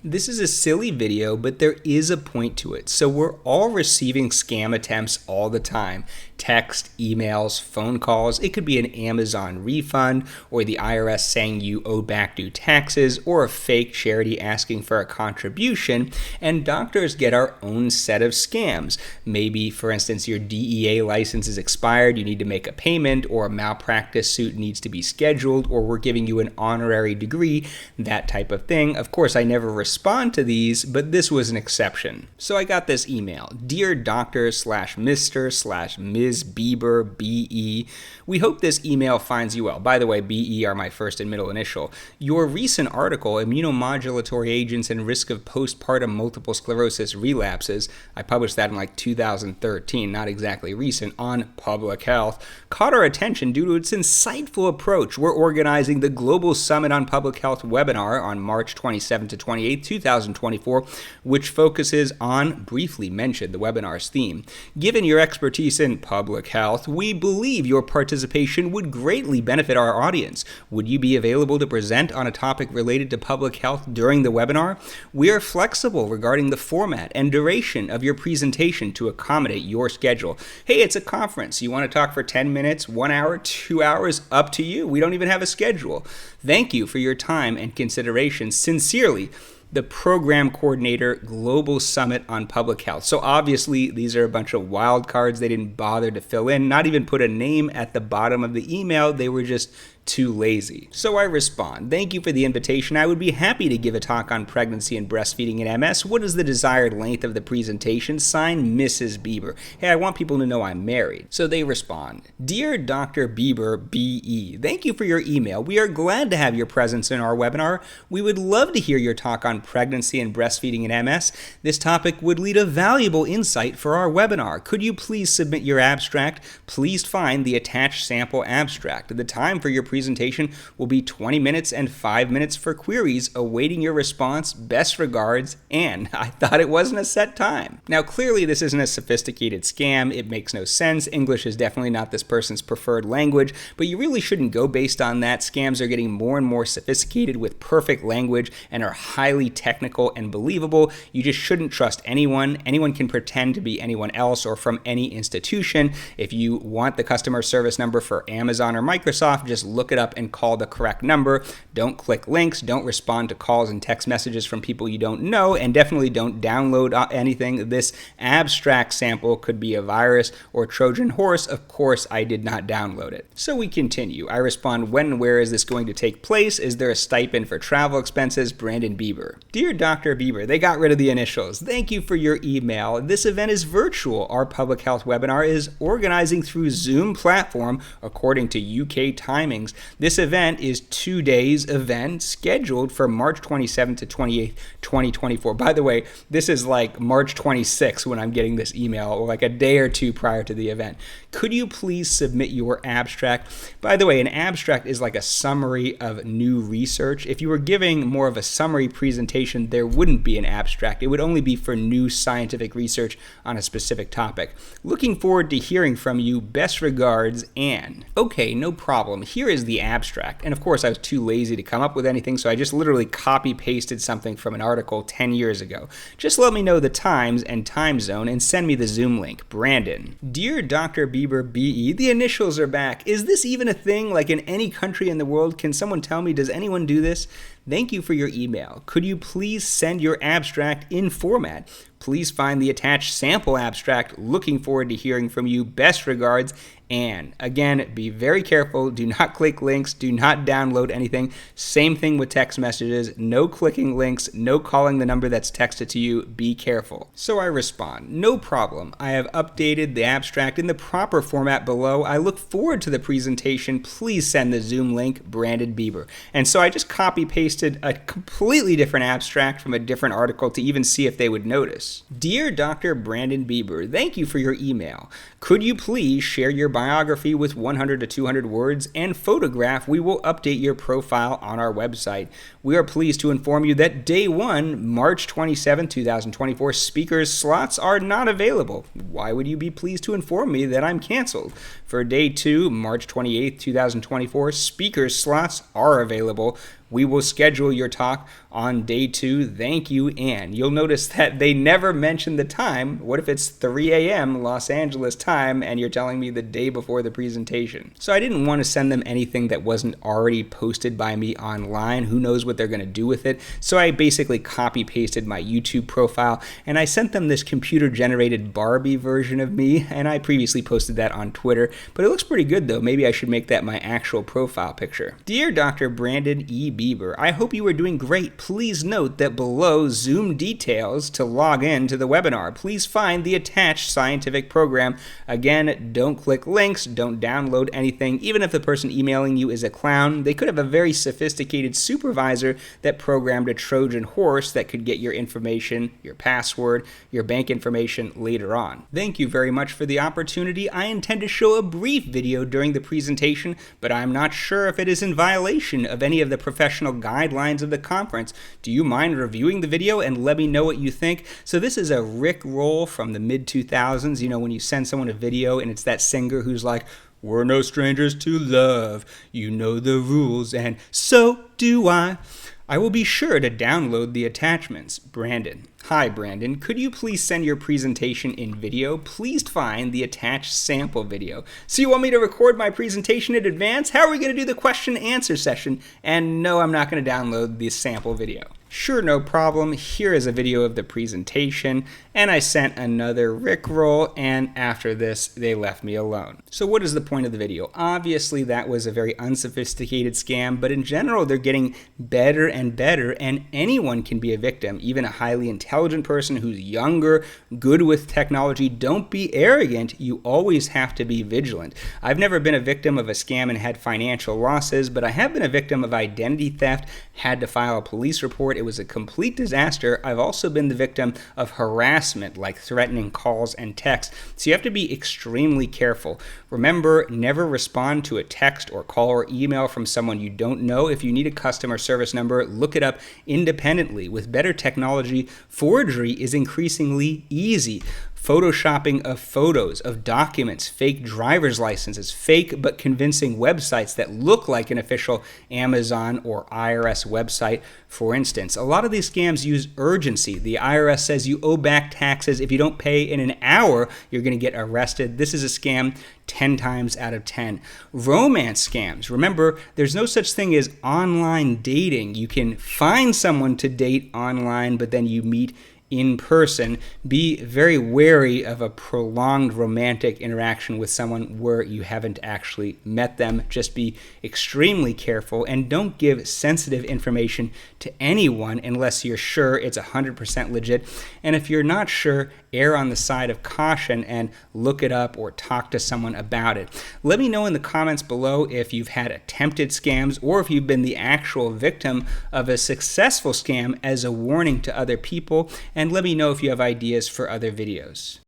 This is a silly video, but there is a point to it. So we're all receiving scam attempts all the time. Text, emails, phone calls. It could be an Amazon refund, or the IRS saying you owe back due taxes, or a fake charity asking for a contribution. And doctors get our own set of scams. Maybe, for instance, your DEA license is expired, you need to make a payment, or a malpractice suit needs to be scheduled, or we're giving you an honorary degree, that type of thing. Of course, I never respond to these, but this was an exception. So I got this email. Dear Dr./Mr./Ms. Beaber, BE. We hope this email finds you well. By the way, BE are my first and middle initial. Your recent article, Immunomodulatory Agents and Risk of Postpartum Multiple Sclerosis Relapses, I published that in like 2013, not exactly recent, on public health, caught our attention due to its insightful approach. We're organizing the Global Summit on Public Health webinar on March 27 to 28, 2024, which focuses on, briefly mentioned, the webinar's theme. Given your expertise in public health, we believe your participation would greatly benefit our audience. Would you be available to present on a topic related to public health during the webinar? We are flexible regarding the format and duration of your presentation to accommodate your schedule. Hey, it's a conference. You want to talk for 10 minutes, 1 hour, 2 hours? Up to you. We don't even have a schedule. Thank you for your time and consideration. Sincerely, the Program Coordinator, Global Summit on Public Health. So obviously, these are a bunch of wild cards they didn't bother to fill in, not even put a name at the bottom of the email. They were just too lazy. So I respond, thank you for the invitation. I would be happy to give a talk on pregnancy and breastfeeding in MS. What is the desired length of the presentation? Signed, Mrs. Beaber. Hey, I want people to know I'm married. So they respond, Dear Dr. Beaber, BE, thank you for your email. We are glad to have your presence in our webinar. We would love to hear your talk on pregnancy and breastfeeding in MS. This topic would lead a valuable insight for our webinar. Could you please submit your abstract? Please find the attached sample abstract. The time for your presentation will be 20 minutes and 5 minutes for queries. Awaiting your response. Best regards, Anne. I thought it wasn't a set time. Now, clearly this isn't a sophisticated scam. It makes no sense. English is definitely not this person's preferred language, but you really shouldn't go based on that. Scams are getting more and more sophisticated with perfect language and are highly technical and believable. You just shouldn't trust anyone. Anyone can pretend to be anyone else or from any institution. If you want the customer service number for Amazon or Microsoft, just look it up and call the correct number. Don't click links, don't respond to calls and text messages from people you don't know, and definitely don't download anything. This abstract sample could be a virus or Trojan horse. Of course, I did not download it. So we continue. I respond, when and where is this going to take place? Is there a stipend for travel expenses? Brandon Beaber. Dear Dr. Beaber, they got rid of the initials. Thank you for your email. This event is virtual. Our public health webinar is organizing through Zoom platform according to UK timings. This event is 2 days event scheduled for March 27th to 28th, 2024. By the way, this is like March 26th when I'm getting this email, or like a day or two prior to the event. Could you please submit your abstract? By the way, an abstract is like a summary of new research. If you were giving more of a summary presentation, there wouldn't be an abstract. It would only be for new scientific research on a specific topic. Looking forward to hearing from you. Best regards, Anne. Okay, no problem. Here is the abstract. And of course, I was too lazy to come up with anything, so I just literally copy-pasted something from an article 10 years ago. Just let me know the times and time zone and send me the Zoom link. Brandon. Dear Dr. Beaber, BE, the initials are back. Is this even a thing? Like in any country in the world? Can someone tell me, does anyone do this? Thank you for your email. Could you please send your abstract in format? Please find the attached sample abstract. Looking forward to hearing from you. Best regards, Anne. Again, be very careful. Do not click links. Do not download anything. Same thing with text messages. No clicking links. No calling the number that's texted to you. Be careful. So I respond, no problem. I have updated the abstract in the proper format below. I look forward to the presentation. Please send the Zoom link, Brandon Beaber. And so I just copy-pasted a completely different abstract from a different article to even see if they would notice. Dear Dr. Brandon Beaber, thank you for your email. Could you please share your biography with 100 to 200 words and photograph? We will update your profile on our website. We are pleased to inform you that day 1, March 27, 2024, speakers slots are not available. Why would you be pleased to inform me that I'm canceled? For day 2, March 28, 2024, speakers slots are available. We will schedule your talk on day 2. Thank you, Anne. You'll notice that they never mention the time. What if it's 3 a.m. Los Angeles time and you're telling me the day before the presentation? So I didn't want to send them anything that wasn't already posted by me online. Who knows what they're going to do with it? So I basically copy-pasted my YouTube profile and I sent them this computer-generated Barbie version of me, and I previously posted that on Twitter, but it looks pretty good though. Maybe I should make that my actual profile picture. Dear Dr. Brandon E. Beaber, I hope you are doing great. Please note that below Zoom details to log in to the webinar. Please find the attached scientific program. Again, don't click links, don't download anything. Even if the person emailing you is a clown, they could have a very sophisticated supervisor that programmed a Trojan horse that could get your information, your password, your bank information later on. Thank you very much for the opportunity. I intend to show a brief video during the presentation, but I'm not sure if it is in violation of any of the professional guidelines of the conference. Do you mind reviewing the video and let me know what you think? So this is a rickroll from the mid-2000s. You know, when you send someone a video and it's that singer who's like, "We're no strangers to love, you know the rules, and so do I." I will be sure to download the attachments. Brandon. Hi, Brandon. Could you please send your presentation in video? Please find the attached sample video. So you want me to record my presentation in advance? How are we going to do the question and answer session? And no, I'm not going to download the sample video. Sure, no problem. Here is a video of the presentation, and I sent another rickroll, and after this, they left me alone. So what is the point of the video? Obviously, that was a very unsophisticated scam, but in general, they're getting better and better, and anyone can be a victim, even a highly intelligent person who's younger, good with technology. Don't be arrogant. You always have to be vigilant. I've never been a victim of a scam and had financial losses, but I have been a victim of identity theft, had to file a police report. It was a complete disaster. I've also been the victim of harassment, like threatening calls and texts. So you have to be extremely careful. Remember, never respond to a text or call or email from someone you don't know. If you need a customer service number, look it up independently. With better technology, forgery is increasingly easy. Photoshopping of photos, of documents, fake driver's licenses, fake but convincing websites that look like an official Amazon or IRS website, for instance. A lot of these scams use urgency. The IRS says you owe back taxes. If you don't pay in an hour, you're going to get arrested. This is a scam 10 times out of 10. Romance scams. Remember, there's no such thing as online dating. You can find someone to date online, but then you meet in person. Be very wary of a prolonged romantic interaction with someone where you haven't actually met them. Just be extremely careful and don't give sensitive information to anyone unless you're sure it's 100% legit. And if you're not sure, err on the side of caution and look it up or talk to someone about it. Let me know in the comments below if you've had attempted scams or if you've been the actual victim of a successful scam as a warning to other people. And let me know if you have ideas for other videos.